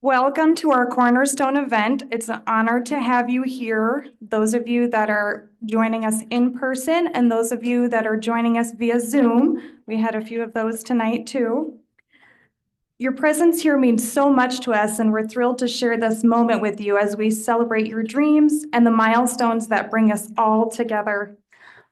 Welcome to our Cornerstone event. It's an honor to have you here, those of you that are joining us in person and those of you that are joining us via Zoom. We had a few of those tonight too. Your presence here means so much to us, and we're thrilled to share this moment with you as we celebrate your dreams and the milestones that bring us all together.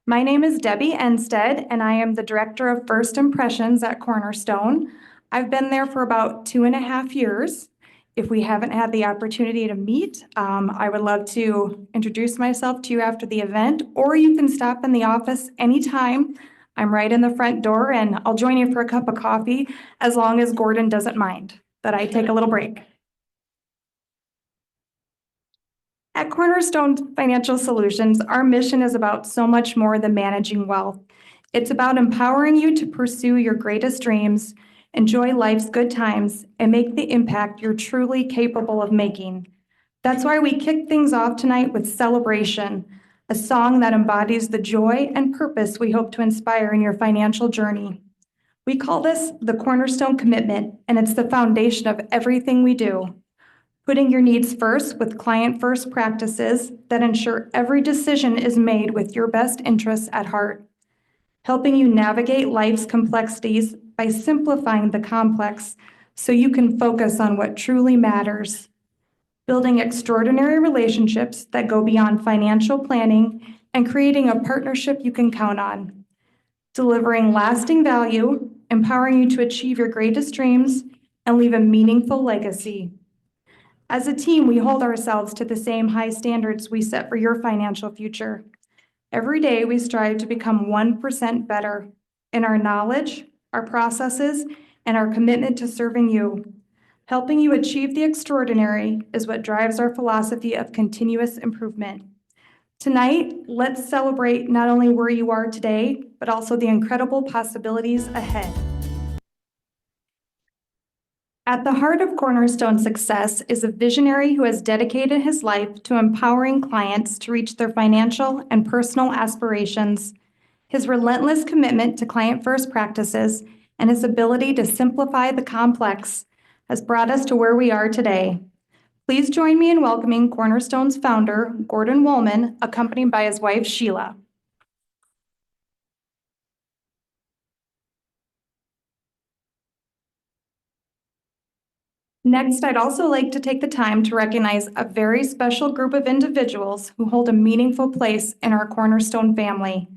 My name is Debbie Enstead, and I am the Director of First Impressions at Cornerstone. I've been there for about 2.5 years. If we haven't had the opportunity to meet, I would love to introduce myself to you after the event, or you can stop in the office anytime. I'm right in the front door, and I'll join you for a cup of coffee as long as Gordon doesn't mind that I take a little break. At Cornerstone Financial Solutions, our mission is about so much more than managing wealth. It's about empowering you to pursue your greatest dreams, enjoy life's good times, and make the impact you're truly capable of making. That's why we kick things off tonight with Celebration, a song that embodies the joy and purpose we hope to inspire in your financial journey. We call this the Cornerstone Commitment, and it's the foundation of everything we do. Putting your needs first with client-first practices that ensure every decision is made with your best interests at heart. Helping you navigate life's complexities by simplifying the complex so you can focus on what truly matters. Building extraordinary relationships that go beyond financial planning and creating a partnership you can count on. Delivering lasting value, empowering you to achieve your greatest dreams, and leave a meaningful legacy. As a team, we hold ourselves to the same high standards we set for your financial future. Every day, we strive to become 1% better in our knowledge, our processes, and our commitment to serving you. Helping you achieve the extraordinary is what drives our philosophy of continuous improvement. Tonight, let's celebrate not only where you are today, but also the incredible possibilities ahead. At the heart of Cornerstone's success is a visionary who has dedicated his life to empowering clients to reach their financial and personal aspirations. His relentless commitment to client-first practices and his ability to simplify the complex has brought us to where we are today. Please join me in welcoming Cornerstone's founder, Gordon Wollman, accompanied by his wife, Sheila. Next, I'd also like to take the time to recognize a very special group of individuals who hold a meaningful place in our Cornerstone family.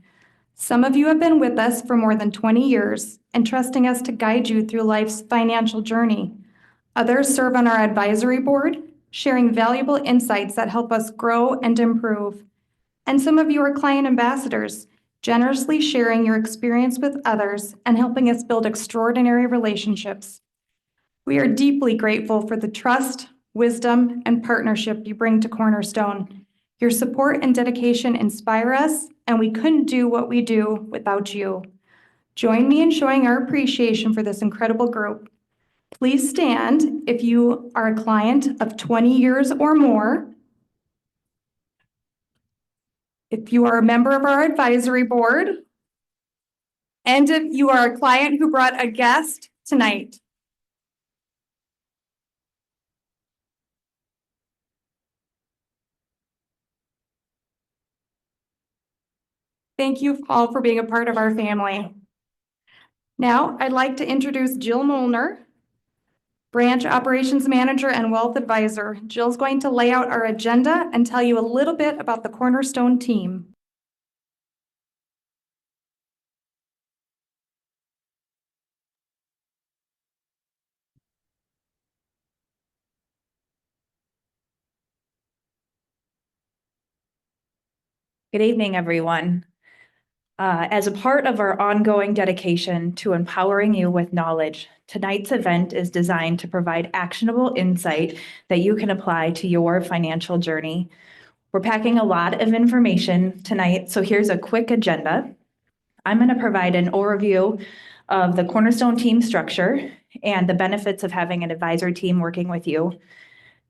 Some of you have been with us for more than 20 years, entrusting us to guide you through life's financial journey. Others serve on our advisory board, sharing valuable insights that help us grow and improve. And some of you are client ambassadors, generously sharing your experience with others and helping us build extraordinary relationships. We are deeply grateful for the trust, wisdom, and partnership you bring to Cornerstone. Your support and dedication inspire us, and we couldn't do what we do without you. Join me in showing our appreciation for this incredible group. Please stand if you are a client of 20 years or more. If you are a member of our advisory board, and if you are a client who brought a guest tonight. Thank you all for being a part of our family. Now, I'd like to introduce Jill Mollner, Branch Operations Manager and Wealth Advisor. Jill's going to lay out our agenda and tell you a little bit about the Cornerstone team. Good evening, everyone. As a part of our ongoing dedication to empowering you with knowledge, tonight's event is designed to provide actionable insight that you can apply to your financial journey. We're packing a lot of information tonight, so here's a quick agenda. I'm going to provide an overview of the Cornerstone team structure and the benefits of having an advisor team working with you.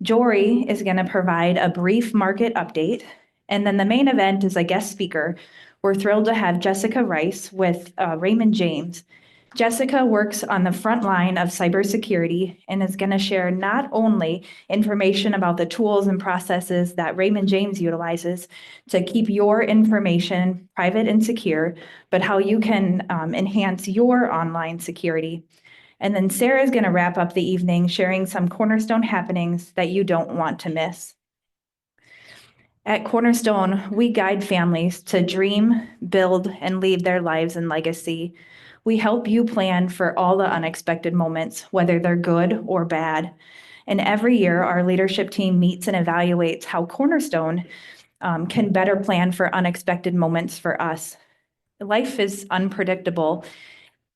Jory is going to provide a brief market update, and then the main event is a guest speaker. We're thrilled to have Jessica Rice with Raymond James. Jessica works on the front line of cybersecurity and is going to share not only information about the tools and processes that Raymond James utilizes to keep your information private and secure, but how you can enhance your online security. And then Sarah is going to wrap up the evening sharing some Cornerstone happenings that you don't want to miss. At Cornerstone, we guide families to dream, build, and leave their lives in legacy. We help you plan for all the unexpected moments, whether they're good or bad. And every year, our leadership team meets and evaluates how Cornerstone can better plan for unexpected moments for us. Life is unpredictable.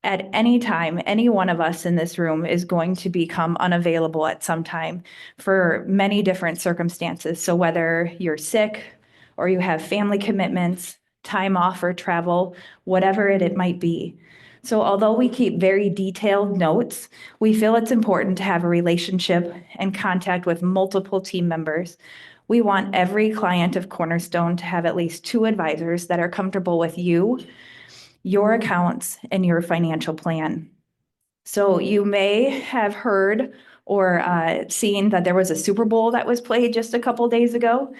At any time, any one of us in this room is going to become unavailable at some time for many different circumstances. So whether you're sick or you have family commitments, time off or travel, whatever it might be. So although we keep very detailed notes, we feel it's important to have a relationship and contact with multiple team members. We want every client of Cornerstone to have at least 2 advisors that are comfortable with you, your accounts, and your financial plan. So you may have heard or seen that there was a Super Bowl that was played just a couple days ago.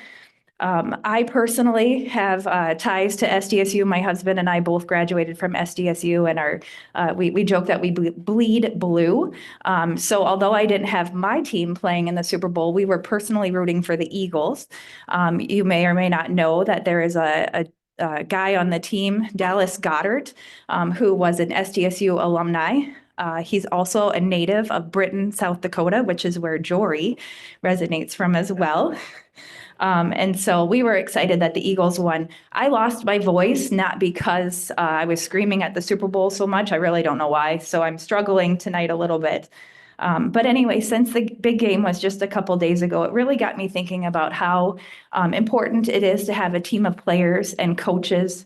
I personally have ties to SDSU. My husband and I both graduated from SDSU, and we joke that we bleed blue. So although I didn't have my team playing in the Super Bowl, we were personally rooting for the Eagles. You may or may not know that there is a guy on the team, Dallas Goddard, who was an SDSU alumni. He's also a native of Britain, South Dakota, which is where Jory resonates from as well. And so we were excited that the Eagles won. I lost my voice, not because I was screaming at the Super Bowl so much. I really don't know why. So I'm struggling tonight a little bit. But anyway, since the big game was just a couple days ago, it really got me thinking about how important it is to have a team of players and coaches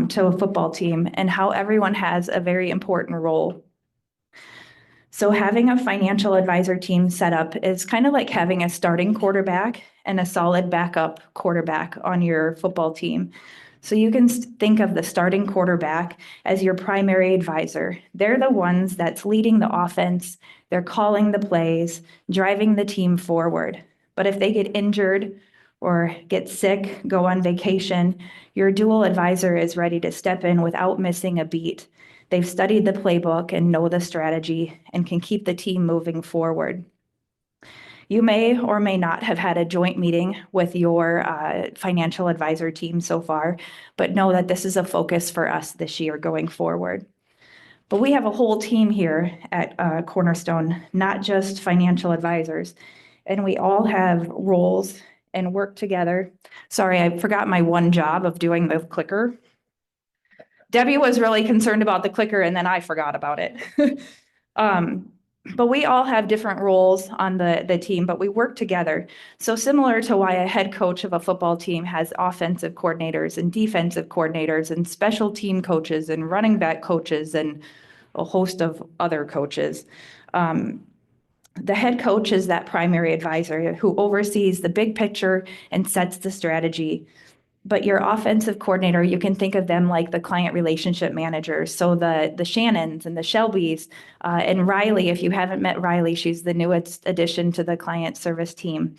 to a football team, and how everyone has a very important role. So having a financial advisor team set up is kind of like having a starting quarterback and a solid backup quarterback on your football team. So you can think of the starting quarterback as your primary advisor. They're the ones that's leading the offense. They're calling the plays, driving the team forward. But if they get injured or get sick, go on vacation, your dual advisor is ready to step in without missing a beat. They've studied the playbook and know the strategy and can keep the team moving forward. You may or may not have had a joint meeting with your financial advisor team so far, but know that this is a focus for us this year going forward. But we have a whole team here at Cornerstone, not just financial advisors, and we all have roles and work together. Sorry, I forgot my one job of doing the clicker. Debbie was really concerned about the clicker, and then I forgot about it. But we all have different roles on the team, but we work together. So similar to why a head coach of a football team has offensive coordinators and defensive coordinators and special team coaches and running back coaches and a host of other coaches. The head coach is that primary advisor who oversees the big picture and sets the strategy. But your offensive coordinator, you can think of them like the client relationship managers. So the Shannons and the Shelbys and Riley, if you haven't met Riley, she's the newest addition to the client service team.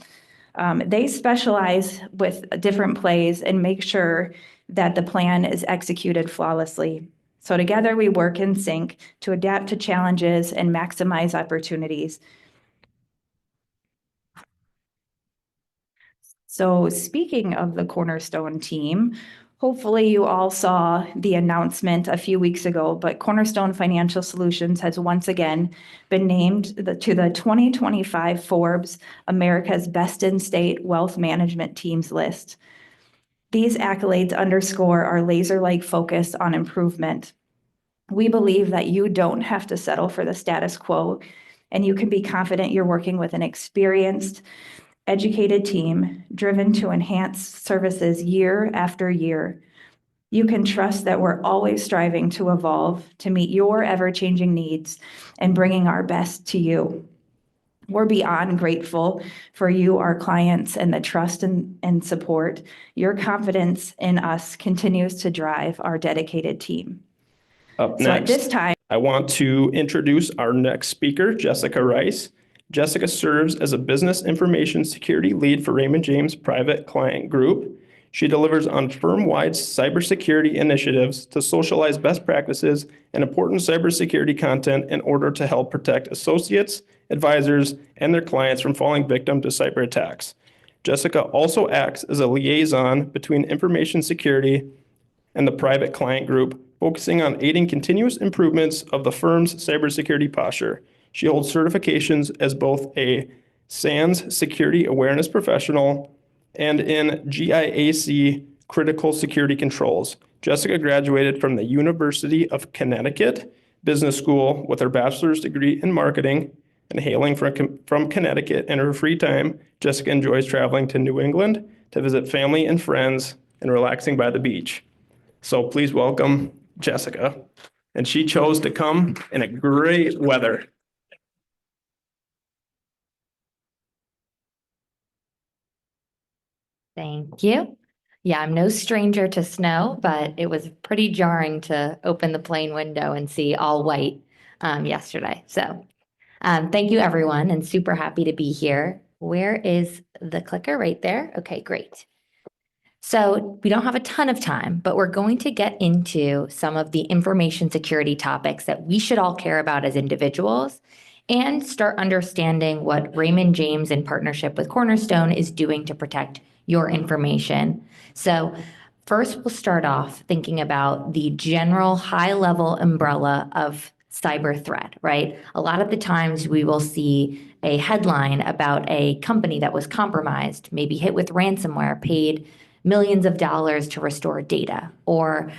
They specialize with different plays and make sure that the plan is executed flawlessly. So together we work in sync to adapt to challenges and maximize opportunities. So speaking of the Cornerstone team, hopefully you all saw the announcement a few weeks ago, but Cornerstone Financial Solutions has once again been named to the 2025 Forbes America's Best in State Wealth Management Teams list. These accolades underscore our laser-like focus on improvement. We believe that you don't have to settle for the status quo, and you can be confident you're working with an experienced, educated team driven to enhance services year after year. You can trust that we're always striving to evolve to meet your ever-changing needs and bringing our best to you. We're beyond grateful for you, our clients, and the trust and support. Your confidence in us continues to drive our dedicated team. Up So at next, this time, I want to introduce our next speaker, Jessica Rice. Jessica serves as a business information security lead for Raymond James Private Client Group. She delivers on firm-wide cybersecurity initiatives to socialize best practices and important cybersecurity content in order to help protect associates, advisors, and their clients from falling victim to cyber attacks. Jessica also acts as a liaison between information security and the private client group, focusing on aiding continuous improvements of the firm's cybersecurity posture. She holds certifications as both a SANS security awareness professional and in GIAC critical security controls. Jessica graduated from the University of Connecticut Business School with her bachelor's degree in marketing. And hailing from Connecticut in her free time, Jessica enjoys traveling to New England to visit family and friends and relaxing by the beach. So please welcome Jessica. And she chose to come in a great weather. Thank you. Yeah, I'm no stranger to snow, but it was pretty jarring to open the plane window and see all white yesterday. So thank you, everyone, and super happy to be here. Where is the clicker? Right there. Okay, great. So we don't have a ton of time, but we're going to get into some of the information security topics that we should all care about as individuals and start understanding what Raymond James in partnership with Cornerstone is doing to protect your information. So first, we'll start off thinking about the general high-level umbrella of cyber threat, right? A lot of the times we will see a headline about a company that was compromised, maybe hit with ransomware, paid millions of dollars to restore data. Or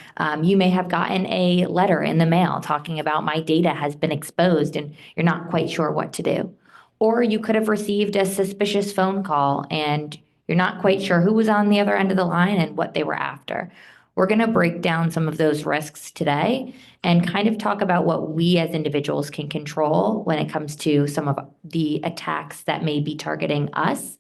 you may have gotten a letter in the mail talking about my data has been exposed and you're not quite sure what to do. Or you could have received a suspicious phone call and you're not quite sure who was on the other end of the line and what they were after. We're going to break down some of those risks today and kind of talk about what we as individuals can control when it comes to some of the attacks that may be targeting us.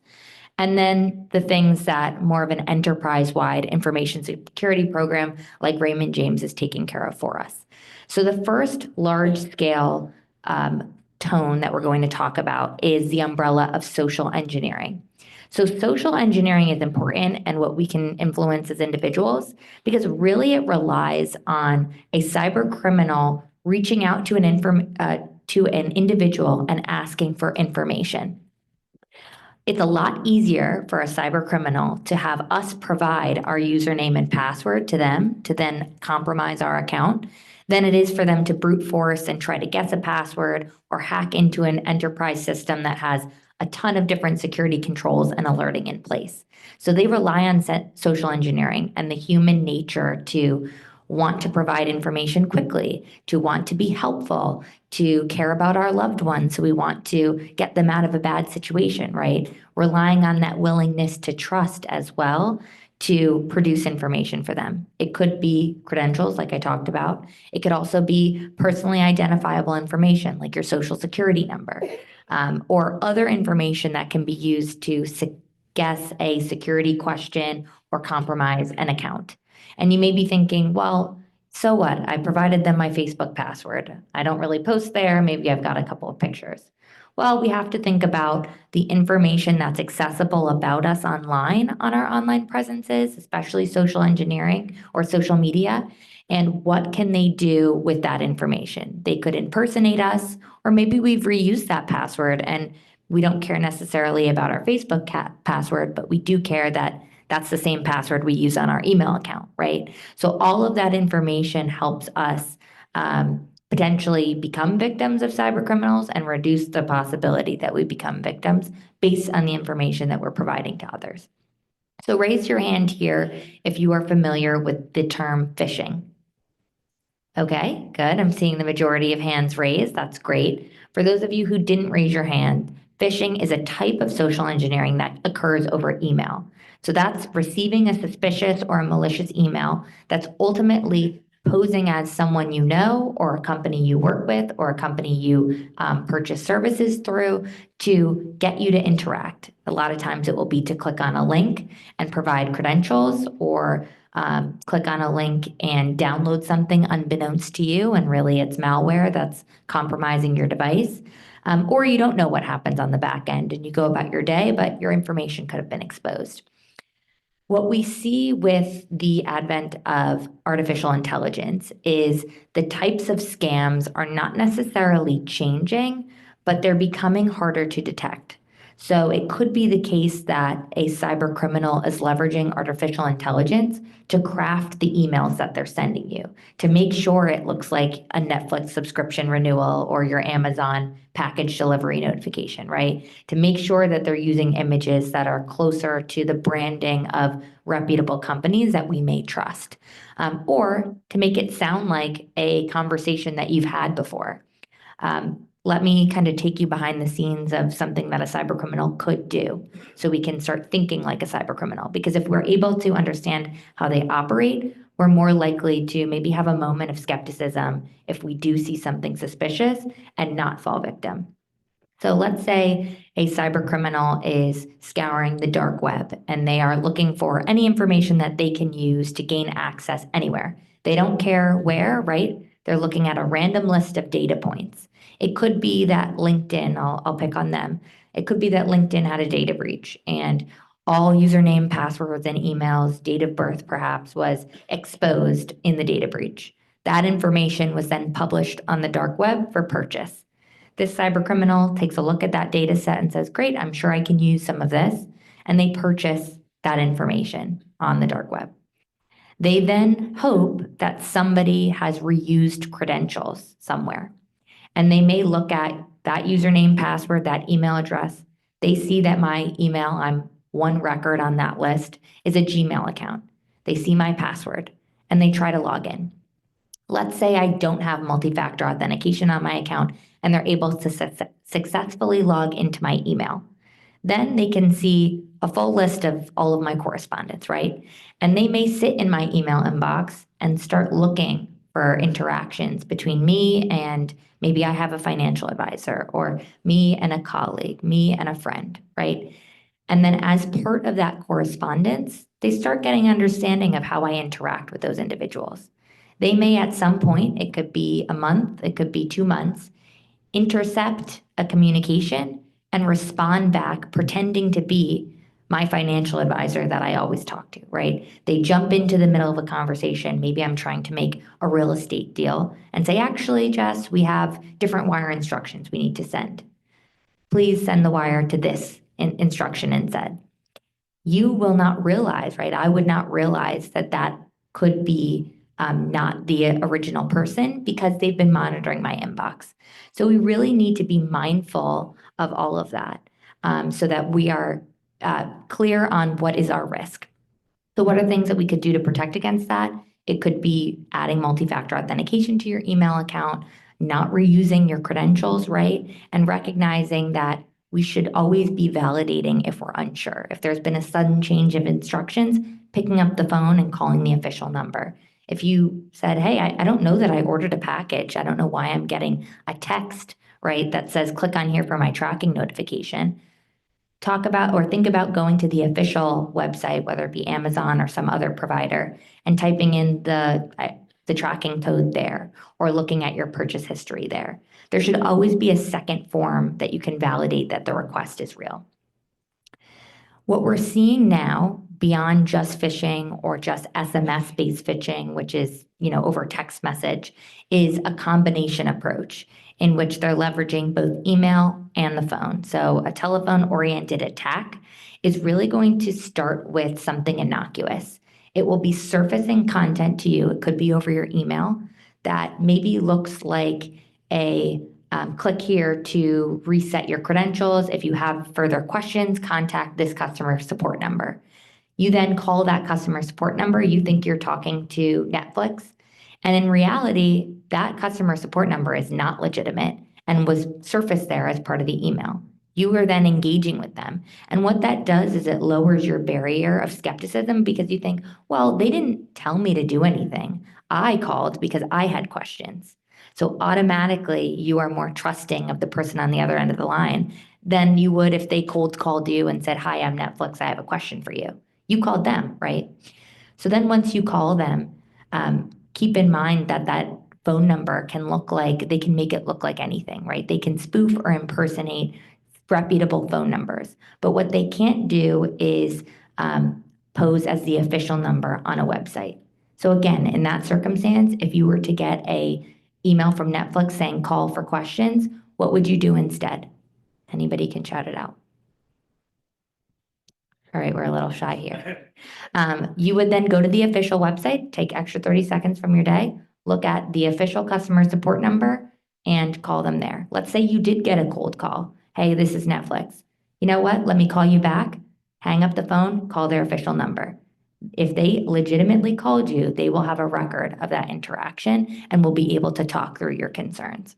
And then the things that more of an enterprise-wide information security program like Raymond James is taking care of for us. So the first large-scale tone that we're going to talk about is the umbrella of social engineering. So social engineering is important and what we can influence as individuals because really it relies on a cyber criminal reaching out to an individual and asking for information. It's a lot easier for a cyber criminal to have us provide our username and password to them to then compromise our account than it is for them to brute force and try to guess a password or hack into an enterprise system that has a ton of different security controls and alerting in place. So they rely on social engineering and the human nature to want to provide information quickly, to want to be helpful, to care about our loved ones. So we want to get them out of a bad situation, right? Relying on that willingness to trust as well to produce information for them. It could be credentials, like I talked about. It could also be personally identifiable information, like your social security number, or other information that can be used to guess a security question or compromise an account. And you may be thinking, well, so what? I provided them my Facebook password. I don't really post there. Maybe I've got a couple of pictures. Well, we have to think about the information that's accessible about us online on our online presences, especially social engineering or social media, and what can they do with that information? They could impersonate us, or maybe we've reused that password and we don't care necessarily about our Facebook password, but we do care that that's the same password we use on our email account, right? So all of that information helps us potentially become victims of cyber criminals and reduce the possibility that we become victims based on the information that we're providing to others. So raise your hand here if you are familiar with the term phishing. Okay, good. I'm seeing the majority of hands raised. That's great. For those of you who didn't raise your hand, phishing is a type of social engineering that occurs over email. So that's receiving a suspicious or a malicious email that's ultimately posing as someone you know or a company you work with or a company you purchase services through to get you to interact. A lot of times it will be to click on a link and provide credentials or click on a link and download something unbeknownst to you, and really it's malware that's compromising your device. Or you don't know what happens on the back end and you go about your day, but your information could have been exposed. What we see with the advent of artificial intelligence is the types of scams are not necessarily changing, but they're becoming harder to detect. So it could be the case that a cyber criminal is leveraging artificial intelligence to craft the emails that they're sending you, to make sure it looks like a Netflix subscription renewal or your Amazon package delivery notification, right? To make sure that they're using images that are closer to the branding of reputable companies that we may trust, or to make it sound like a conversation that you've had before. Let me kind of take you behind the scenes of something that a cyber criminal could do so we can start thinking like a cyber criminal. Because if we're able to understand how they operate, we're more likely to maybe have a moment of skepticism if we do see something suspicious and not fall victim. So let's say a cyber criminal is scouring the dark web and they are looking for any information that they can use to gain access anywhere. They don't care where, right? They're looking at a random list of data points. It could be that LinkedIn, I'll pick on them. It could be that LinkedIn had a data breach and all username, passwords, and emails, date of birth perhaps, was exposed in the data breach. That information was then published on the dark web for purchase. This cyber criminal takes a look at that data set and says, great, I'm sure I can use some of this. And they purchase that information on the dark web. They then hope that somebody has reused credentials somewhere. And they may look at that username, password, that email address. They see that my email, I'm one record on that list, is a Gmail account. They see my password and they try to log in. Let's say I don't have multi-factor authentication on my account and they're able to successfully log into my email. Then they can see a full list of all of my correspondence, right? And they may sit in my email inbox and start looking for interactions between me and maybe I have a financial advisor, or me and a colleague, me and a friend, right? And then as part of that correspondence, they start getting understanding of how I interact with those individuals. They may at some point, it could be a month, it could be 2 months, intercept a communication and respond back pretending to be my financial advisor that I always talk to, right? They jump into the middle of a conversation. Maybe I'm trying to make a real estate deal and say, actually, Jess, we have different wire instructions we need to send. Please send the wire to this instruction instead. You will not realize, right? I would not realize that that could be not the original person because they've been monitoring my inbox. So we really need to be mindful of all of that so that we are clear on what is our risk. So what are things that we could do to protect against that? It could be adding multi-factor authentication to your email account, not reusing your credentials, right? And recognizing that we should always be validating if we're unsure. If there's been a sudden change of instructions, picking up the phone and calling the official number. If you said, hey, I don't know that I ordered a package. I don't know why I'm getting a text, right, that says click on here for my tracking notification. Talk about or think about going to the official website, whether it be Amazon or some other provider, and typing in the tracking code there or looking at your purchase history there. There should always be a second form that you can validate that the request is real. What we're seeing now, beyond just phishing or just SMS-based phishing, which is, over text message, is a combination approach in which they're leveraging both email and the phone. So a telephone-oriented attack is really going to start with something innocuous. It will be surfacing content to you. It could be over your email that maybe looks like a click here to reset your credentials. If you have further questions, contact this customer support number. You then call that customer support number. You think you're talking to Netflix. And in reality, that customer support number is not legitimate and was surfaced there as part of the email. You are then engaging with them. And what that does is it lowers your barrier of skepticism because you think, well, they didn't tell me to do anything. I called because I had questions. So automatically you are more trusting of the person on the other end of the line than you would if they cold called you and said, hi, I'm Netflix. I have a question for you. You called them, right? So then once you call them, keep in mind that that phone number can look like, they can make it look like anything, right? They can spoof or impersonate reputable phone numbers. But what they can't do is pose as the official number on a website. So again, in that circumstance, if you were to get a email from Netflix saying call for questions, what would you do instead? Anybody can shout it out. All right, we're a little shy here. You would then go to the official website, take extra 30 seconds from your day, look at the official customer support number and call them there. Let's say you did get a cold call. Hey, this is Netflix. You know what? Let me call you back. Hang up the phone, call their official number. If they legitimately called you, they will have a record of that interaction and will be able to talk through your concerns.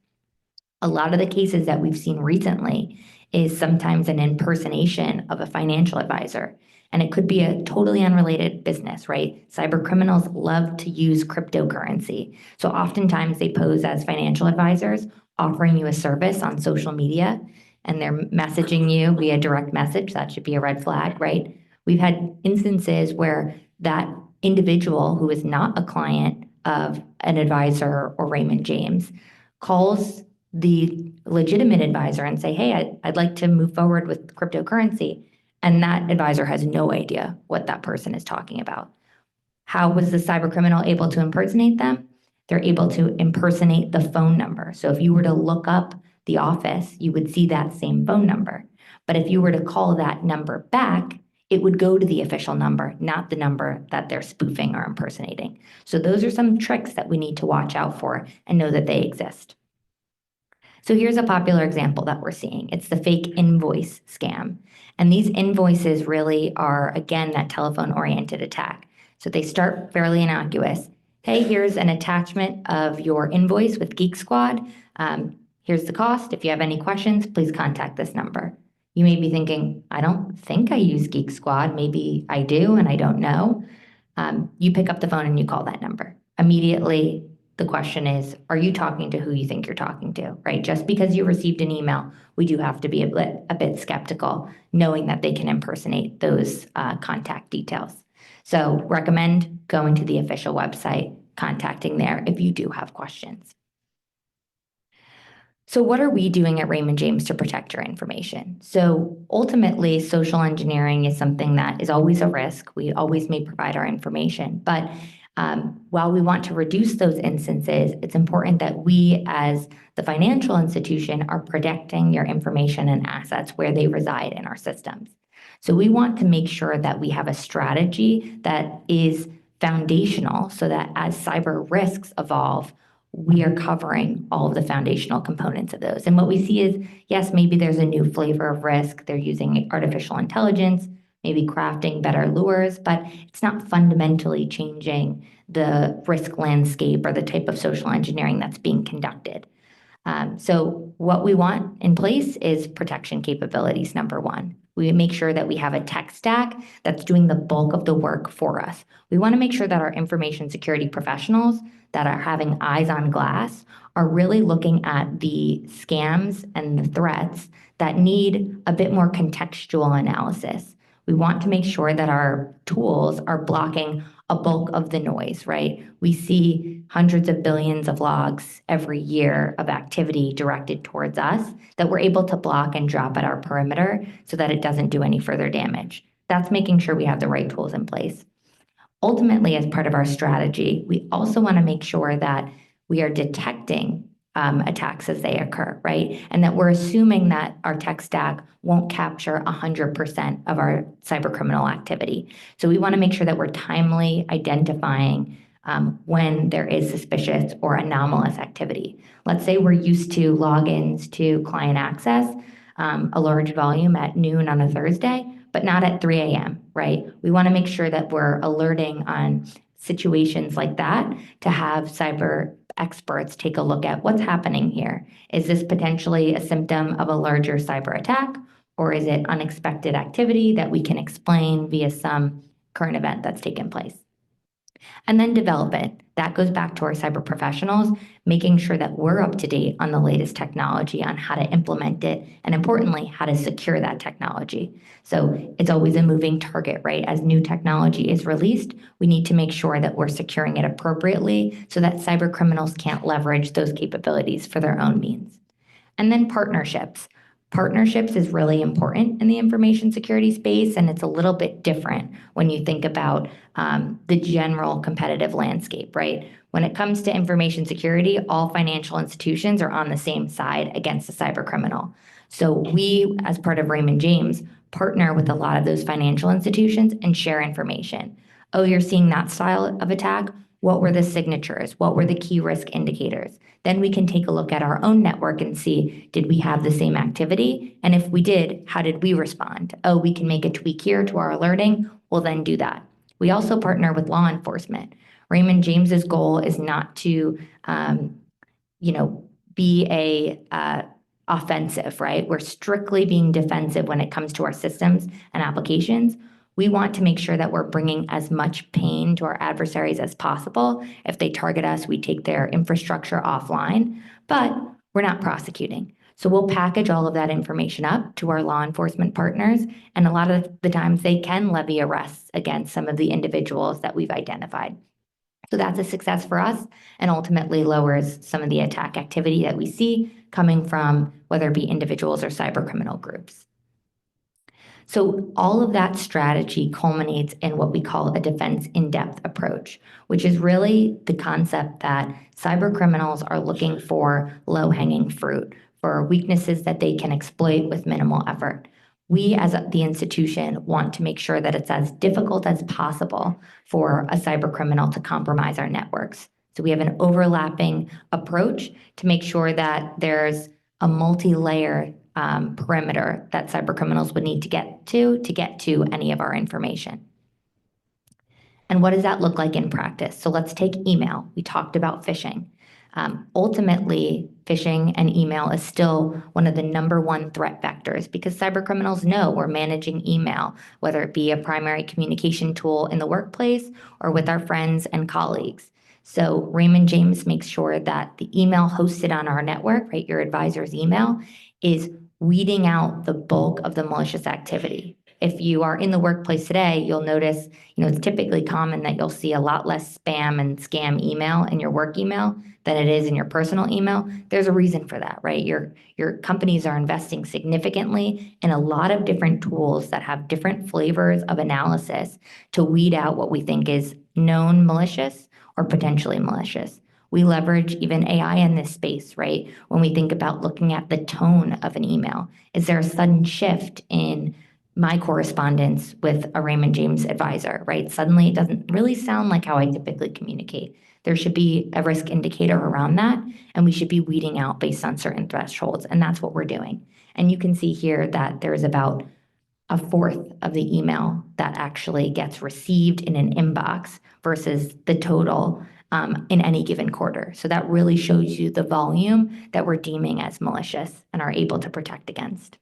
A lot of the cases that we've seen recently is sometimes an impersonation of a financial advisor. And it could be a totally unrelated business, right? Cyber criminals love to use cryptocurrency. So oftentimes they pose as financial advisors, offering you a service on social media, and they're messaging you via direct message. That should be a red flag, right? We've had instances where that individual who is not a client of an advisor or Raymond James calls the legitimate advisor and say, hey, I'd like to move forward with cryptocurrency. And that advisor has no idea what that person is talking about. How was the cyber criminal able to impersonate them? They're able to impersonate the phone number. So if you were to look up the office, you would see that same phone number. But if you were to call that number back, it would go to the official number, not the number that they're spoofing or impersonating. So those are some tricks that we need to watch out for and know that they exist. So here's a popular example that we're seeing. It's the fake invoice scam. And these invoices really are, again, that telephone-oriented attack. So they start fairly innocuous. Hey, here's an attachment of your invoice with Geek Squad. Here's the cost. If you have any questions, please contact this number. You may be thinking, I don't think I use Geek Squad. Maybe I do and I don't know. You pick up the phone and you call that number. Immediately, the question is, are you talking to who you think you're talking to, right? Just because you received an email, we do have to be a bit skeptical, knowing that they can impersonate those contact details. So recommend going to the official website, contacting there if you do have questions. So what are we doing at Raymond James to protect your information? So ultimately, social engineering is something that is always a risk. We always may provide our information, but while we want to reduce those instances, it's important that we as the financial institution are protecting your information and assets where they reside in our systems. So we want to make sure that we have a strategy that is foundational so that as cyber risks evolve, we are covering all of the foundational components of those. And what we see is, yes, maybe there's a new flavor of risk. They're using artificial intelligence, maybe crafting better lures, but it's not fundamentally changing the risk landscape or the type of social engineering that's being conducted. So what we want in place is protection capabilities, number one. We make sure that we have a tech stack that's doing the bulk of the work for us. We want to make sure that our information security professionals that are having eyes on glass are really looking at the scams and the threats that need a bit more contextual analysis. We want to make sure that our tools are blocking a bulk of the noise, right? We see hundreds of billions of logs every year of activity directed towards us that we're able to block and drop at our perimeter so that it doesn't do any further damage. That's making sure we have the right tools in place. Ultimately, as part of our strategy, we also want to make sure that we are detecting attacks as they occur, right? And that we're assuming that our tech stack won't capture 100% of our cyber criminal activity. So we want to make sure that we're timely identifying when there is suspicious or anomalous activity. Let's say we're used to logins to client access, a large volume at noon on a Thursday, but not at 3 a.m., right? We want to make sure that we're alerting on situations like that to have cyber experts take a look at what's happening here. Is this potentially a symptom of a larger cyber attack, or is it unexpected activity that we can explain via some current event that's taken place? And then develop it. That goes back to our cyber professionals, making sure that we're up to date on the latest technology, on how to implement it, and importantly, how to secure that technology. So it's always a moving target, right? As new technology is released, we need to make sure that we're securing it appropriately so that cyber criminals can't leverage those capabilities for their own means. And then partnerships. Partnerships is really important in the information security space, and it's a little bit different when you think about the general competitive landscape, right? When it comes to information security, all financial institutions are on the same side against a cyber criminal. So we, as part of Raymond James, partner with a lot of those financial institutions and share information. Oh, you're seeing that style of attack? What were the signatures? What were the key risk indicators? Then we can take a look at our own network and see, did we have the same activity? And if we did, how did we respond? Oh, we can make a tweak here to our alerting. We'll then do that. We also partner with law enforcement. Raymond James's goal is not to, be a offensive, right? We're strictly being defensive when it comes to our systems and applications. We want to make sure that we're bringing as much pain to our adversaries as possible. If they target us, we take their infrastructure offline, but we're not prosecuting. So we'll package all of that information up to our law enforcement partners, and a lot of the times they can levy arrests against some of the individuals that we've identified. So that's a success for us and ultimately lowers some of the attack activity that we see coming from whether it be individuals or cyber criminal groups. So all of that strategy culminates in what we call a defense in-depth approach, which is really the concept that cyber criminals are looking for low-hanging fruit, for weaknesses that they can exploit with minimal effort. We as the institution want to make sure that it's as difficult as possible for a cyber criminal to compromise our networks. So we have an overlapping approach to make sure that there's a multi-layer perimeter that cyber criminals would need to get to any of our information. And what does that look like in practice? So let's take email. We talked about phishing. Ultimately, phishing and email is still one of the #1 threat vectors because cyber criminals know we're managing email, whether it be a primary communication tool in the workplace or with our friends and colleagues. So Raymond James makes sure that the email hosted on our network, right, your advisor's email, is weeding out the bulk of the malicious activity. If you are in the workplace today, you'll notice, it's typically common that you'll see a lot less spam and scam email in your work email than it is in your personal email. There's a reason for that, right? Your companies are investing significantly in a lot of different tools that have different flavors of analysis to weed out what we think is known malicious or potentially malicious. We leverage even AI in this space, right? When we think about looking at the tone of an email, is there a sudden shift in my correspondence with a Raymond James advisor, right? Suddenly it doesn't really sound like how I typically communicate. There should be a risk indicator around that, and we should be weeding out based on certain thresholds, and that's what we're doing. And you can see here that there's about 1/4 of the email that actually gets received in an inbox versus the total in any given quarter. So that really shows you the volume that we're deeming as malicious and are able to protect against.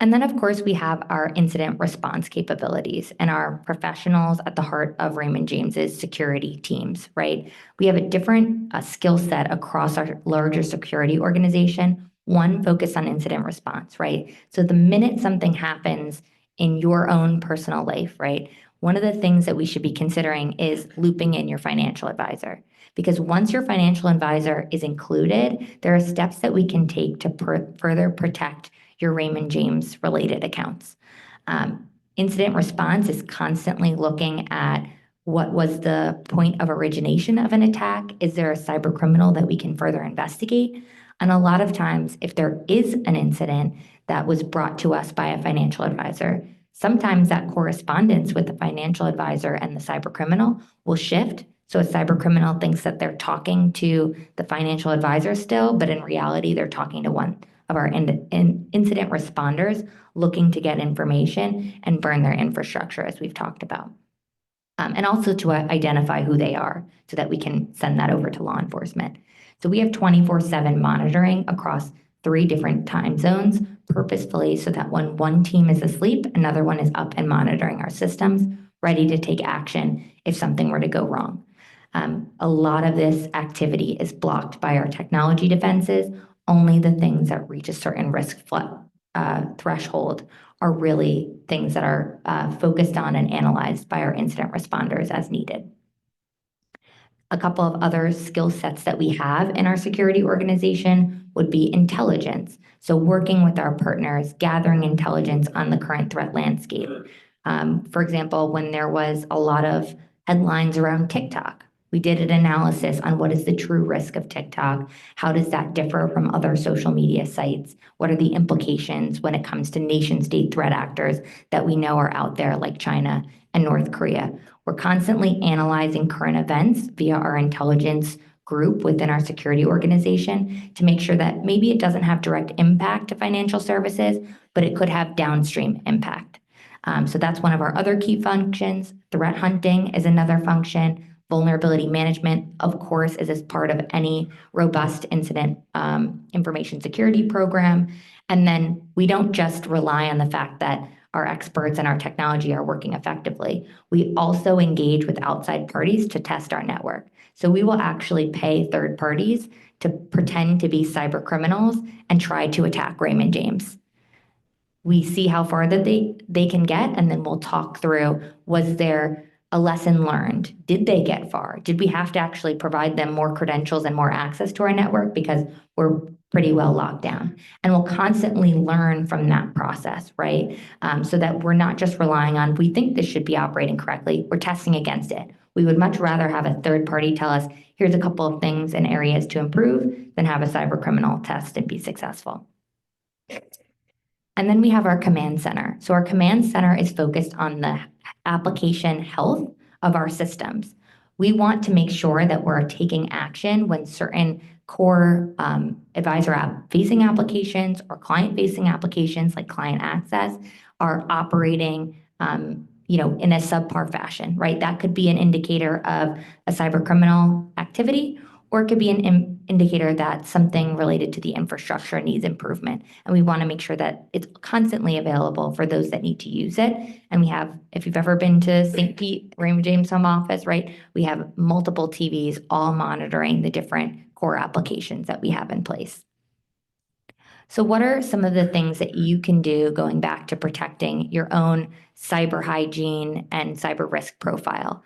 And then, of course, we have our incident response capabilities and our professionals at the heart of Raymond James's security teams, right? We have a different skill set across our larger security organization, one focused on incident response, right? So the minute something happens in your own personal life, right, one of the things that we should be considering is looping in your financial advisor. Because once your financial advisor is included, there are steps that we can take to further protect your Raymond James related accounts. Incident response is constantly looking at what was the point of origination of an attack? Is there a cyber criminal that we can further investigate? And a lot of times, if there is an incident that was brought to us by a financial advisor, sometimes that correspondence with the financial advisor and the cyber criminal will shift. So a cyber criminal thinks that they're talking to the financial advisor still, but in reality, they're talking to one of our incident responders looking to get information and burn their infrastructure, as we've talked about. And also to identify who they are so that we can send that over to law enforcement. So we have 24/7 monitoring across 3 different time zones purposefully so that when one team is asleep, another one is up and monitoring our systems, ready to take action if something were to go wrong. A lot of this activity is blocked by our technology defenses. Only the things that reach a certain risk threshold are really things that are focused on and analyzed by our incident responders as needed. A couple of other skill sets that we have in our security organization would be intelligence. So working with our partners, gathering intelligence on the current threat landscape. For example, when there was a lot of headlines around TikTok, we did an analysis on what is the true risk of TikTok. How does that differ from other social media sites? What are the implications when it comes to nation-state threat actors that we know are out there like China and North Korea? We're constantly analyzing current events via our intelligence group within our security organization to make sure that maybe it doesn't have direct impact to financial services, but it could have downstream impact. So that's one of our other key functions. Threat hunting is another function. Vulnerability management, of course, is as part of any robust incident information security program. And then we don't just rely on the fact that our experts and our technology are working effectively. We also engage with outside parties to test our network. So we will actually pay third parties to pretend to be cyber criminals and try to attack Raymond James. We see how far that they can get, and then we'll talk through, was there a lesson learned? Did they get far? Did we have to actually provide them more credentials and more access to our network because we're pretty well locked down? And we'll constantly learn from that process, right? So that we're not just relying on, we think this should be operating correctly, we're testing against it. We would much rather have a third party tell us, here's a couple of things and areas to improve, than have a cyber criminal test and be successful. And then we have our command center. So our command center is focused on the application health of our systems. We want to make sure that we're taking action when certain core advisor facing applications or client facing applications like client access are operating in a subpar fashion, right? That could be an indicator of a cyber criminal activity, or it could be an indicator that something related to the infrastructure needs improvement. And we want to make sure that it's constantly available for those that need to use it. And we have, if you've ever been to St. Pete, Raymond James home office, right? We have multiple TVs all monitoring the different core applications that we have in place. So what are some of the things that you can do going back to protecting your own cyber hygiene and cyber risk profile?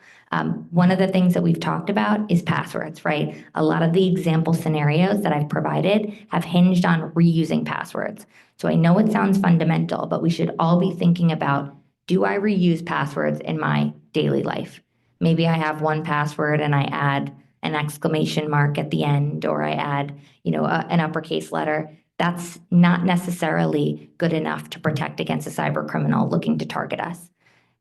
One of the things that we've talked about is passwords, right? A lot of the example scenarios that I've provided have hinged on reusing passwords. So I know it sounds fundamental, but we should all be thinking about, do I reuse passwords in my daily life? Maybe I have one password and I add an exclamation mark at the end, or I add, an uppercase letter. That's not necessarily good enough to protect against a cyber criminal looking to target us.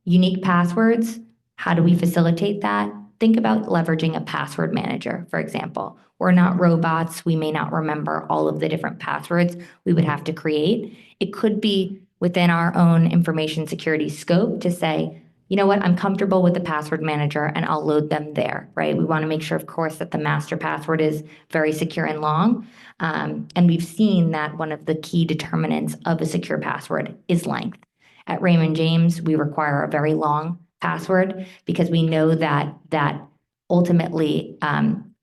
Unique passwords, how do we facilitate that? Think about leveraging a password manager, for example. We're not robots. We may not remember all of the different passwords we would have to create. It could be within our own information security scope to say, you know what, I'm comfortable with the password manager and I'll load them there, right? We want to make sure, of course, that the master password is very secure and long. And we've seen that one of the key determinants of a secure password is length. At Raymond James, we require a very long password because we know that that ultimately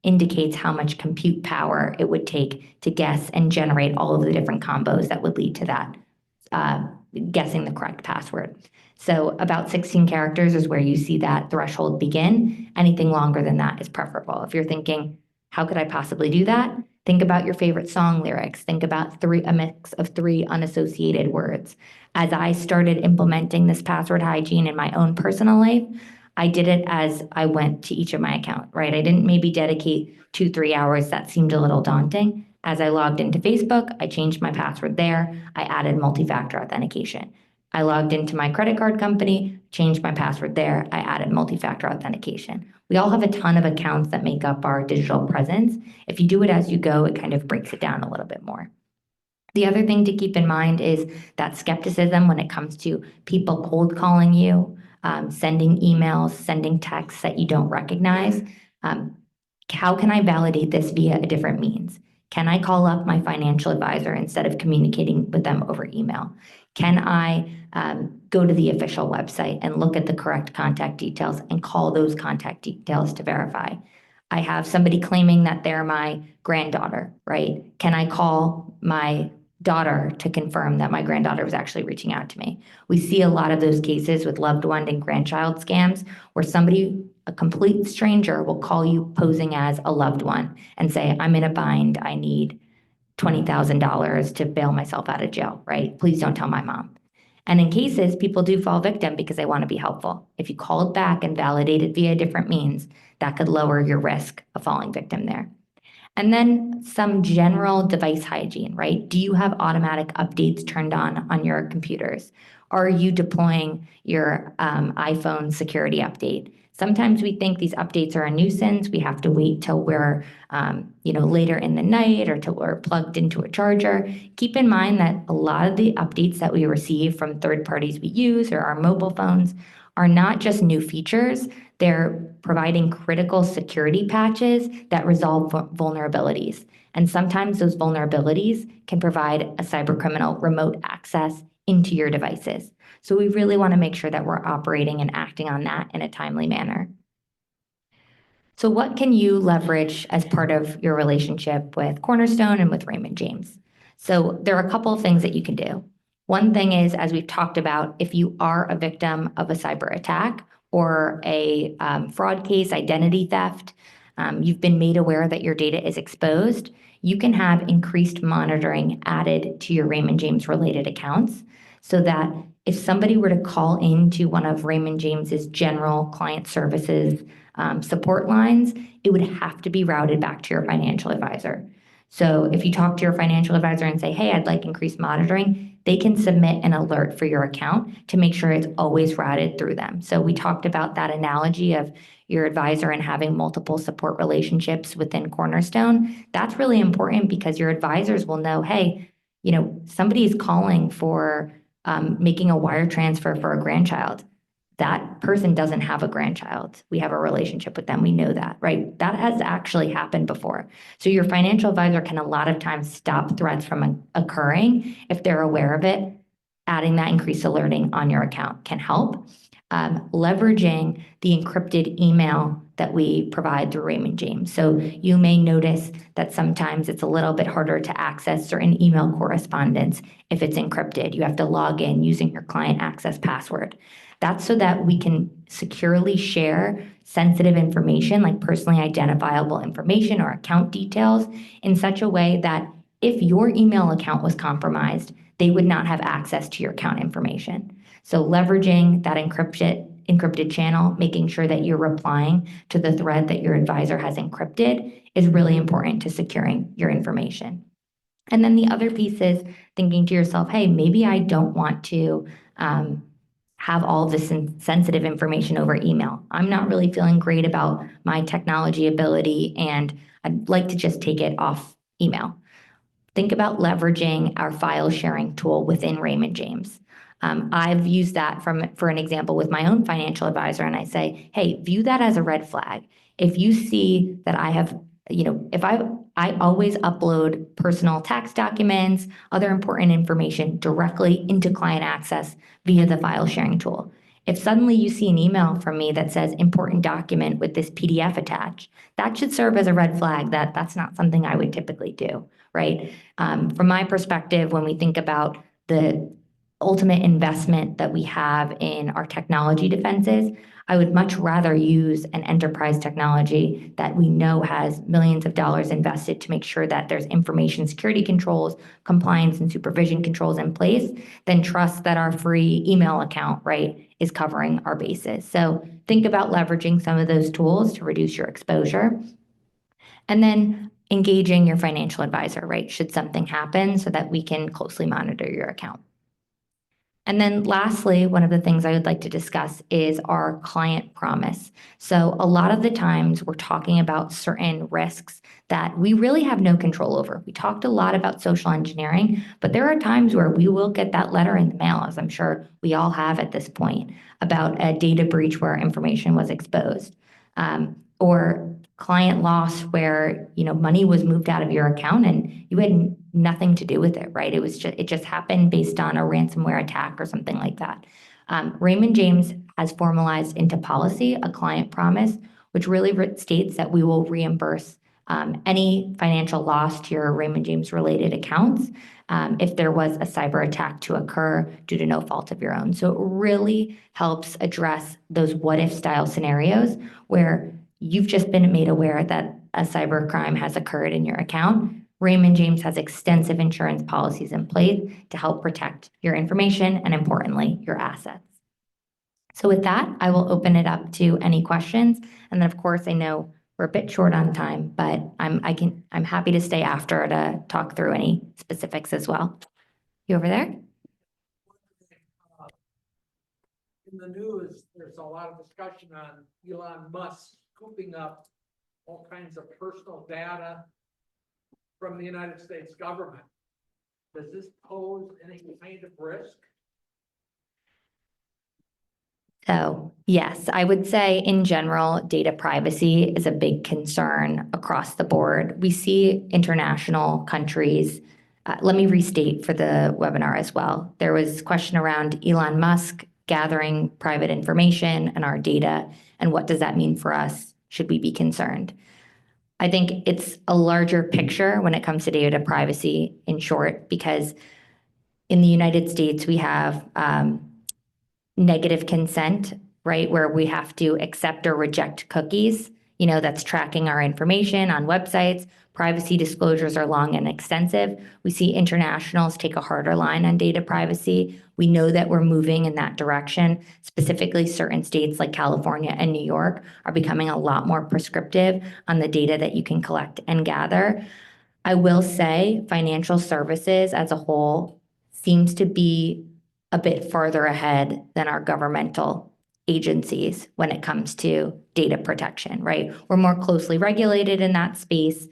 indicates how much compute power it would take to guess and generate all of the different combos that would lead to that guessing the correct password. So about 16 characters is where you see that threshold begin. Anything longer than that is preferable. If you're thinking, how could I possibly do that? Think about your favorite song lyrics. Think about a mix of 3 unassociated words. As I started implementing this password hygiene in my own personal life, I did it as I went to each of my accounts, right? I didn't maybe dedicate 2-3 hours. That seemed a little daunting. As I logged into Facebook, I changed my password there. I added multi-factor authentication. I logged into my credit card company, changed my password there. I added multi-factor authentication. We all have a ton of accounts that make up our digital presence. If you do it as you go, it kind of breaks it down a little bit more. The other thing to keep in mind is that skepticism when it comes to people cold calling you, sending emails, sending texts that you don't recognize. How can I validate this via a different means? Can I call up my financial advisor instead of communicating with them over email? Can I go to the official website and look at the correct contact details and call those contact details to verify? I have somebody claiming that they're my granddaughter, right? Can I call my daughter to confirm that my granddaughter was actually reaching out to me? We see a lot of those cases with loved one and grandchild scams where somebody, a complete stranger, will call you posing as a loved one and say, I'm in a bind, I need $20,000 to bail myself out of jail, right? Please don't tell my mom. And in cases, people do fall victim because they want to be helpful. If you called back and validated via different means, that could lower your risk of falling victim there. And then some general device hygiene, right? Do you have automatic updates turned on your computers? Are you deploying your iPhone security update? Sometimes we think these updates are a nuisance. We have to wait till we're, later in the night or till we're plugged into a charger. Keep in mind that a lot of the updates that we receive from third parties we use or our mobile phones are not just new features. They're providing critical security patches that resolve vulnerabilities. And sometimes those vulnerabilities can provide a cybercriminal remote access into your devices. So we really want to make sure that we're operating and acting on that in a timely manner. So what can you leverage as part of your relationship with Cornerstone and with Raymond James? So there are a couple of things that you can do. One thing is, as we've talked about, if you are a victim of a cyber attack or a fraud case, identity theft, you've been made aware that your data is exposed, you can have increased monitoring added to your Raymond James related accounts so that if somebody were to call into one of Raymond James's general client services support lines, it would have to be routed back to your financial advisor. So if you talk to your financial advisor and say, hey, I'd like increased monitoring, they can submit an alert for your account to make sure it's always routed through them. So we talked about that analogy of your advisor and having multiple support relationships within Cornerstone. That's really important because your advisors will know, hey, somebody is calling for making a wire transfer for a grandchild. That person doesn't have a grandchild. We have a relationship with them. We know that, right? That has actually happened before. So your financial advisor can a lot of times stop threats from occurring if they're aware of it. Adding that increased alerting on your account can help. Leveraging the encrypted email that we provide through Raymond James. So you may notice that sometimes it's a little bit harder to access certain email correspondence if it's encrypted. You have to log in using your client access password. That's so that we can securely share sensitive information like personally identifiable information or account details in such a way that if your email account was compromised, they would not have access to your account information. So leveraging that encrypted channel, making sure that you're replying to the thread that your advisor has encrypted is really important to securing your information. And then the other piece is thinking to yourself, hey, maybe I don't want to have all of this sensitive information over email. I'm not really feeling great about my technology ability, and I'd like to just take it off email. Think about leveraging our file sharing tool within Raymond James. I've used that for an example with my own financial advisor, and I say, hey, view that as a red flag. If you see that I have, if I always upload personal tax documents, other important information directly into client access via the file sharing tool. If suddenly you see an email from me that says important document with this PDF attached, that should serve as a red flag that that's not something I would typically do, right? From my perspective, when we think about the ultimate investment that we have in our technology defenses, I would much rather use an enterprise technology that we know has millions of dollars invested to make sure that there's information security controls, compliance and supervision controls in place than trust that our free email account, right, is covering our bases. So think about leveraging some of those tools to reduce your exposure. And then engaging your financial advisor, right, should something happen so that we can closely monitor your account. And then lastly, one of the things I would like to discuss is our client promise. So a lot of the times we're talking about certain risks that we really have no control over. We talked a lot about social engineering, but there are times where we will get that letter in the mail, as I'm sure we all have at this point, about a data breach where information was exposed, or client loss where money was moved out of your account and you had nothing to do with it, right? It just happened based on a ransomware attack or something like that. Raymond James has formalized into policy a client promise, which really states that we will reimburse any financial loss to your Raymond James related accounts if there was a cyber attack to occur due to no fault of your own. So it really helps address those what if style scenarios where you've just been made aware that a cyber crime has occurred in your account. Raymond James has extensive insurance policies in place to help protect your information and, importantly, your assets. So with that, I will open it up to any questions. And then, of course, I know we're a bit short on time, but I'm happy to stay after to talk through any specifics as well. You over there? In the news, there's a lot of discussion on Elon Musk scooping up all kinds of personal data from the United States government. Does this pose any kind of risk? So yes, I would say in general, data privacy is a big concern across the board. We see international countries. Let me restate for the webinar as well. There was a question around Elon Musk gathering private information and our data, and what does that mean for us? Should we be concerned? I think it's a larger picture when it comes to data privacy, in short, because in the United States, we have negative consent, right? Where we have to accept or reject cookies, that's tracking our information on websites. Privacy disclosures are long and extensive. We see internationals take a harder line on data privacy. We know that we're moving in that direction. Specifically, certain states like California and New York are becoming a lot more prescriptive on the data that you can collect and gather. I will say financial services as a whole seems to be a bit farther ahead than our governmental agencies when it comes to data protection, right? We're more closely regulated in that space.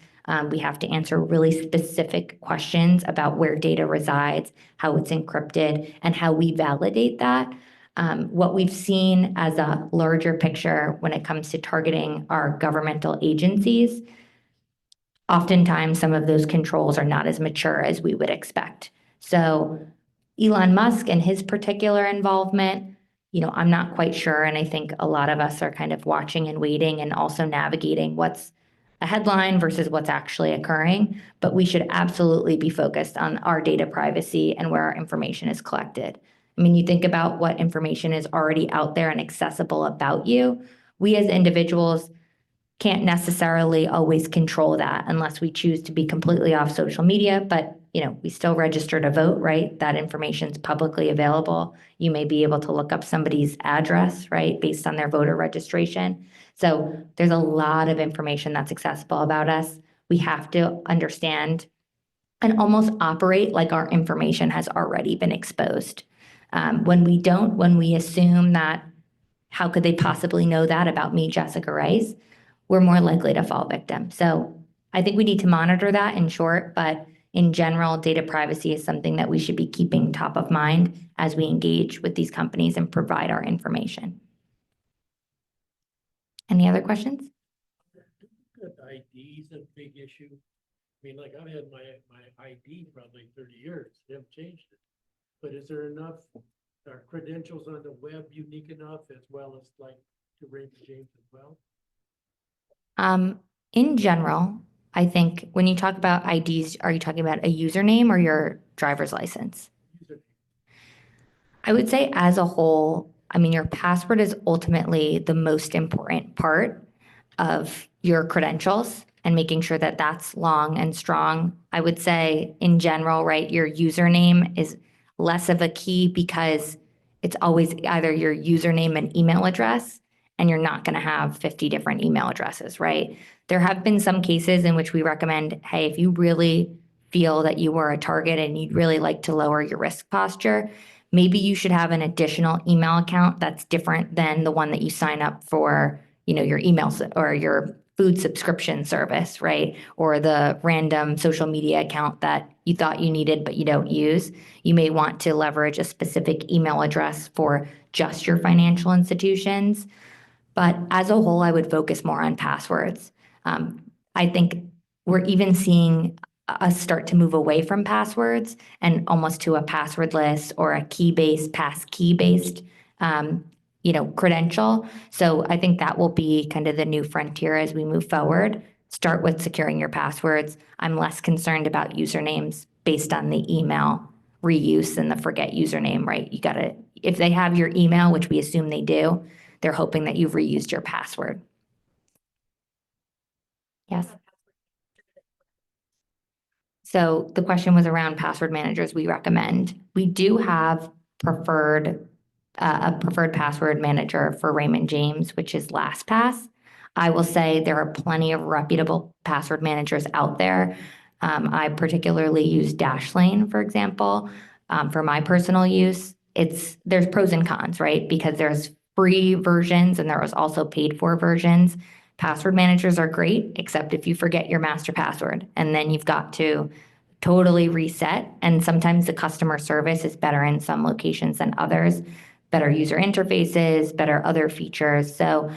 We have to answer really specific questions about where data resides, how it's encrypted, and how we validate that. What we've seen as a larger picture when it comes to targeting our governmental agencies, oftentimes some of those controls are not as mature as we would expect. So Elon Musk and his particular involvement, I'm not quite sure. And I think a lot of us are kind of watching and waiting and also navigating what's a headline versus what's actually occurring. But we should absolutely be focused on our data privacy and where our information is collected. I mean, you think about what information is already out there and accessible about you. We as individuals can't necessarily always control that unless we choose to be completely off social media. But we still register to vote, right? That information's publicly available. You may be able to look up somebody's address, right, based on their voter registration. So there's a lot of information that's accessible about us. We have to understand and almost operate like our information has already been exposed. When we assume that, how could they possibly know that about me, Jessica Rice? We're more likely to fall victim. So I think we need to monitor that in short, but in general, data privacy is something that we should be keeping top of mind as we engage with these companies and provide our information. Any other questions? ID is a big issue. I mean, like I've had my ID probably 30 years. They haven't changed it. But is there enough, are credentials on the web unique enough as well as like to Raymond James as well? In general, I think when you talk about IDs, are you talking about a username or your driver's license? Username. I would say as a whole, I mean, your password is ultimately the most important part of your credentials and making sure that that's long and strong. I would say in general, right, your username is less of a key because it's always either your username and email address, and you're not going to have 50 different email addresses, right? There have been some cases in which we recommend, hey, if you really feel that you were a target and you'd really like to lower your risk posture, maybe you should have an additional email account that's different than the one that you sign up for, your emails or your food subscription service, right? Or the random social media account that you thought you needed but you don't use. You may want to leverage a specific email address for just your financial institutions. But as a whole, I would focus more on passwords. I think we're even seeing us start to move away from passwords and almost to a passwordless or a key-based, pass-key-based, credential. So I think that will be kind of the new frontier as we move forward. Start with securing your passwords. I'm less concerned about usernames based on the email reuse and the forget username, right? You gotta, if they have your email, which we assume they do, they're hoping that you've reused your password. Yes. So the question was around password managers we recommend. We do have a preferred password manager for Raymond James, which is LastPass. I will say there are plenty of reputable password managers out there. I particularly use Dashlane, for example, for my personal use. There's pros and cons, right? Because there's free versions and there is also paid for versions. Password managers are great, except if you forget your master password, and then you've got to totally reset. And sometimes the customer service is better in some locations than others, better user interfaces, better other features. So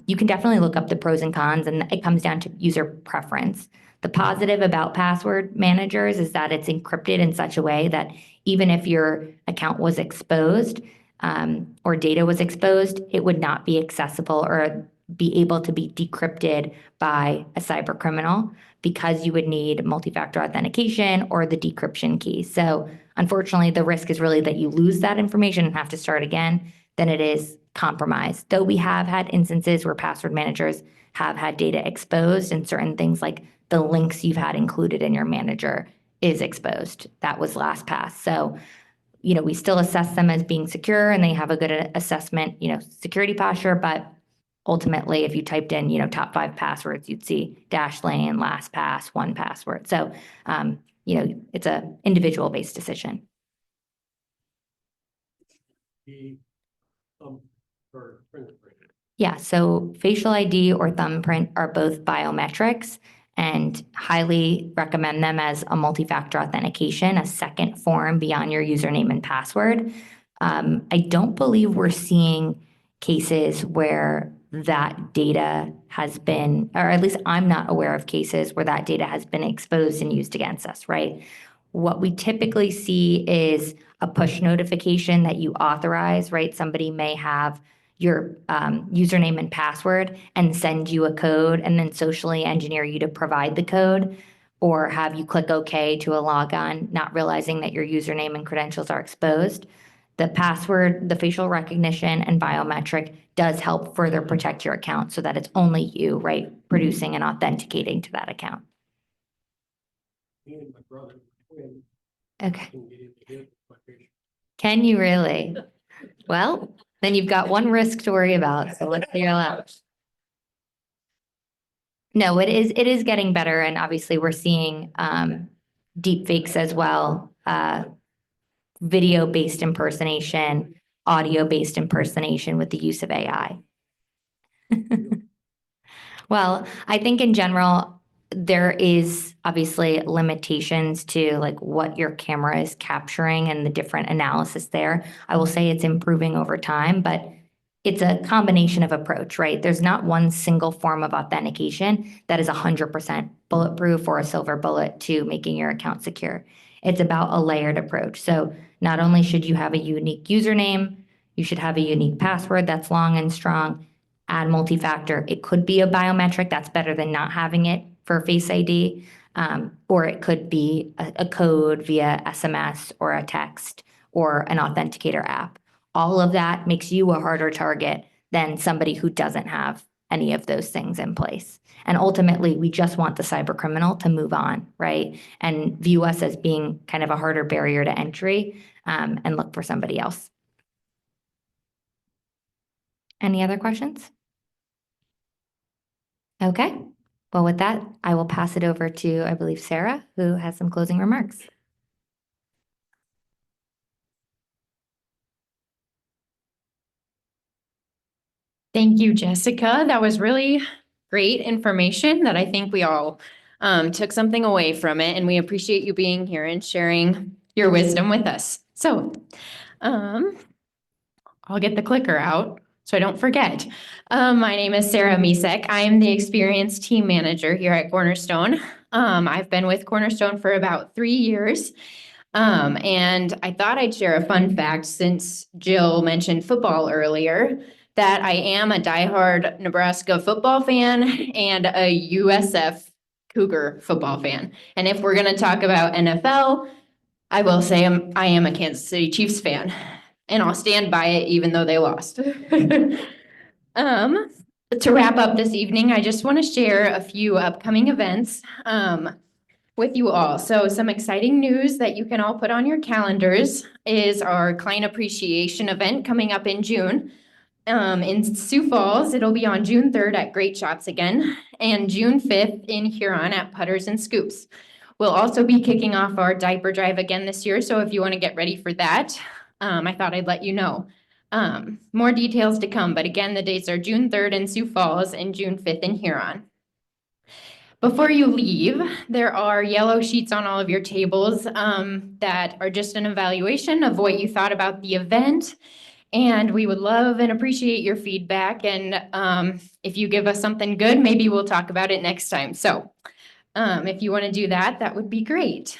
you can definitely look up the pros and cons, and it comes down to user preference. The positive about password managers is that it's encrypted in such a way that even if your account was exposed or data was exposed, it would not be accessible or be able to be decrypted by a cyber criminal, because you would need multi-factor authentication or the decryption key. So unfortunately, the risk is really that you lose that information and have to start again, than it is compromised. Though we have had instances where password managers have had data exposed, and certain things like the links you've had included in your manager is exposed. That was LastPass. So, we still assess them as being secure and they have a good assessment, security posture, but ultimately, if you typed in, top 5 passwords, you'd see Dashlane, LastPass, 1Password. So, it's a individual-based decision. Yeah, so facial ID or thumbprint are both biometrics, and highly recommend them as a multi-factor authentication, a second form beyond your username and password. I don't believe we're seeing cases where that data has been, or at least I'm not aware of cases where that data has been exposed and used against us, right? What we typically see is a push notification that you authorize, right? Somebody may have your username and password and send you a code and then socially engineer you to provide the code, or have you click OK to a logon, not realizing that your username and credentials are exposed. The password, the facial recognition, and biometric does help further protect your account so that it's only you, right, producing and authenticating to that account. Okay. Can you really? Well, then you've got one risk to worry about, so let's figure it out. No, it is getting better, and obviously we're seeing deep fakes as well, video-based impersonation, audio-based impersonation with the use of AI. Well, I think in general, there is obviously limitations to like what your camera is capturing and the different analysis there. I will say it's improving over time, but it's a combination of approach, right? There's not one single form of authentication that is 100% bulletproof or a silver bullet to making your account secure. It's about a layered approach. So not only should you have a unique username, you should have a unique password that's long and strong. Add multi-factor. It could be a biometric. That's better than not having it for Face ID. Or it could be a code via SMS or a text or an authenticator app. All of that makes you a harder target than somebody who doesn't have any of those things in place. And ultimately, we just want the cyber criminal to move on, right? And view us as being kind of a harder barrier to entry, and look for somebody else. Any other questions? Okay. Well, with that, I will pass it over to, I believe, Sarah, who has some closing remarks. Thank you, Jessica. That was really great information that I think we all took something away from it, and we appreciate you being here and sharing your wisdom with us. So I'll get the clicker out so I don't forget. My name is Sarah Misek. I am the experienced team manager here at Cornerstone. I've been with Cornerstone for about 3 years. And I thought I'd share a fun fact since Jill mentioned football earlier, that I am a diehard Nebraska football fan and a USF Cougar football fan. And if we're going to talk about NFL, I will say I am a Kansas City Chiefs fan, and I'll stand by it even though they lost. To wrap up this evening, I just want to share a few upcoming events with you all. So some exciting news that you can all put on your calendars is our client appreciation event coming up in June. In Sioux Falls, it'll be on June 3rd at Great Shots again, and June 5th in Huron at Putters and Scoops. We'll also be kicking off our diaper drive again this year, so if you want to get ready for that, I thought I'd let you know. More details to come, but again, the dates are June 3rd in Sioux Falls and June 5th in Huron. Before you leave, there are yellow sheets on all of your tables that are just an evaluation of what you thought about the event. And we would love and appreciate your feedback. And if you give us something good, maybe we'll talk about it next time. So if you want to do that, that would be great.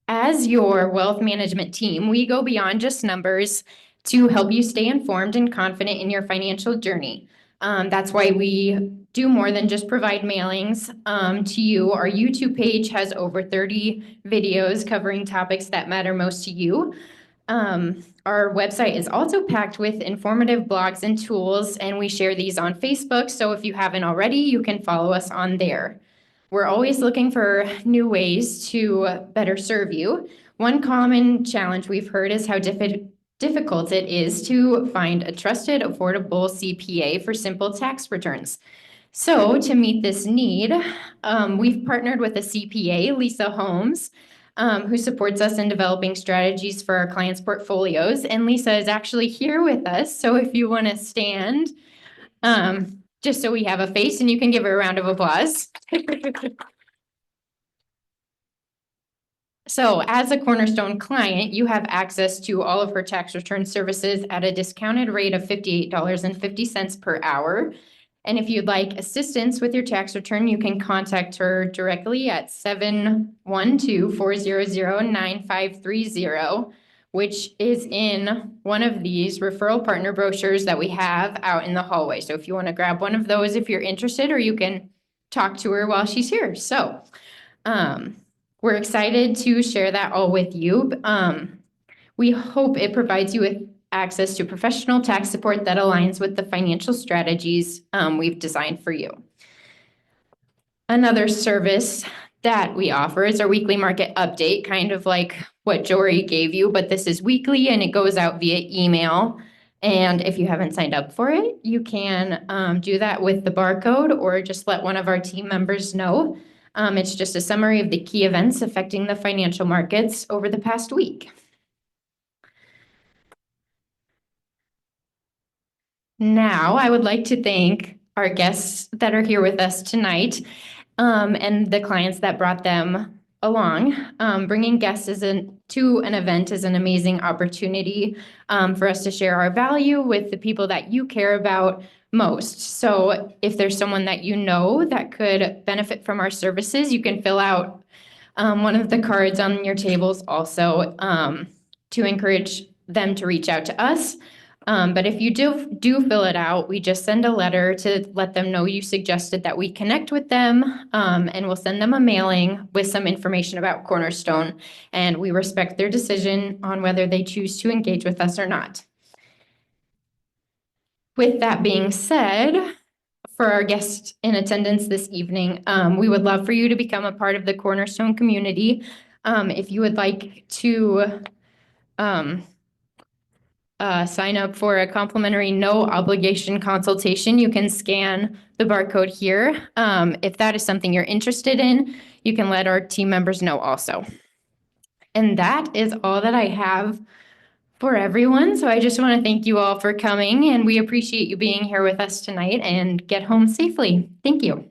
As your wealth management team, we go beyond just numbers to help you stay informed and confident in your financial journey. That's why we do more than just provide mailings to you. Our YouTube page has over 30 videos covering topics that matter most to you. Our website is also packed with informative blogs and tools, and we share these on Facebook. So if you haven't already, you can follow us on there. We're always looking for new ways to better serve you. One common challenge we've heard is how difficult it is to find a trusted, affordable CPA for simple tax returns. So to meet this need, we've partnered with a CPA, Lisa Holmes, who supports us in developing strategies for our clients' portfolios. And Lisa is actually here with us. So if you want to stand, just so we have a face, and you can give her a round of applause. So as a Cornerstone client, you have access to all of her tax return services at a discounted rate of $58.50 per hour. And if you'd like assistance with your tax return, you can contact her directly at 712-400-9530, which is in one of these referral partner brochures that we have out in the hallway. So if you want to grab one of those, if you're interested, or you can talk to her while she's here. So we're excited to share that all with you. We hope it provides you with access to professional tax support that aligns with the financial strategies we've designed for you. Another service that we offer is our weekly market update, kind of like what Jory gave you, but this is weekly and it goes out via email. And if you haven't signed up for it, you can do that with the barcode or just let one of our team members know. It's just a summary of the key events affecting the financial markets over the past week. Now, I would like to thank our guests that are here with us tonight and the clients that brought them along. Bringing guests to an event is an amazing opportunity for us to share our value with the people that you care about most. So if there's someone that you know that could benefit from our services, you can fill out one of the cards on your tables also to encourage them to reach out to us. But if you do fill it out, we just send a letter to let them know you suggested that we connect with them, and we'll send them a mailing with some information about Cornerstone, and we respect their decision on whether they choose to engage with us or not. With that being said, for our guests in attendance this evening, we would love for you to become a part of the Cornerstone community. If you would like to sign up for a complimentary no obligation consultation, you can scan the barcode here. If that is something you're interested in, you can let our team members know also. And that is all that I have for everyone. So I just want to thank you all for coming, and we appreciate you being here with us tonight, and get home safely. Thank you.